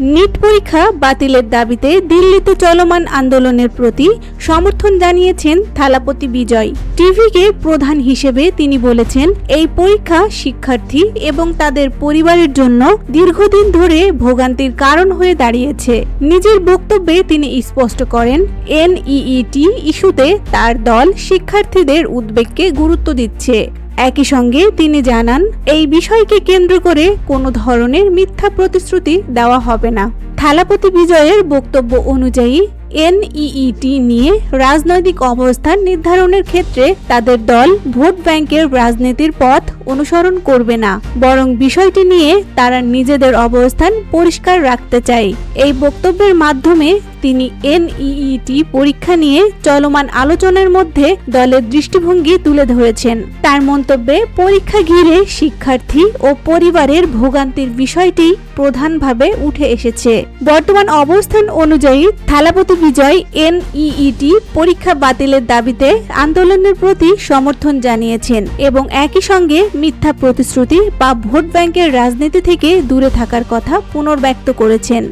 NEET পরীক্ষা বাতিলের দাবিতে দিল্লিতে চলমান আন্দোলনের প্রতি সমর্থন জানিয়েছেন থালাপতি বিজয়। টিভিকে প্রধান হিসেবে তিনি বলেছেন, এই পরীক্ষা শিক্ষার্থী এবং তাদের পরিবারের জন্য দীর্ঘদিন ধরে ভোগান্তির কারণ হয়ে দাঁড়িয়েছে। নিজের বক্তব্যে তিনি স্পষ্ট করেন, এনইইটি ইস্যুতে তার দল শিক্ষার্থীদের উদ্বেগকে গুরুত্ব দিচ্ছে। একই সঙ্গে তিনি জানান, এই বিষয়কে কেন্দ্র করে কোনো ধরনের মিথ্যা প্রতিশ্রুতি দেওয়া হবে না। থালাপতি বিজয়ের বক্তব্য অনুযায়ী এনইইটি নিয়ে রাজনৈতিক অবস্থান নির্ধারণের ক্ষেত্রে তাদের দল ভোট ব্যাংকের রাজনীতির পথ অনুসরণ করবে না, বরং বিষয়টি নিয়ে তারা নিজেদের অবস্থান পরিষ্কার রাখতে চায়। এই বক্তব্যের মাধ্যমে তিনি এনইইটি পরীক্ষা নিয়ে চলমান আলোচনার মধ্যে দলের দৃষ্টিভঙ্গি তুলে ধরেছেন। তার মন্তব্যে পরীক্ষা ঘিরে শিক্ষার্থী ও পরিবারের ভোগান্তির বিষয়টি প্রধানভাবে উঠে এসেছে। বর্তমান অবস্থান অনুযায়ী থালাপতি বিজয় এনইইটি পরীক্ষা বাতিলের দাবিতে আন্দোলনের প্রতি সমর্থন জানিয়েছেন এবং একই সঙ্গে মিথ্যা প্রতিশ্রুতি বা ভোট ব্যাংকের রাজনীতি থেকে দূরে থাকার কথা পুনর্ব্যক্ত করেছেন।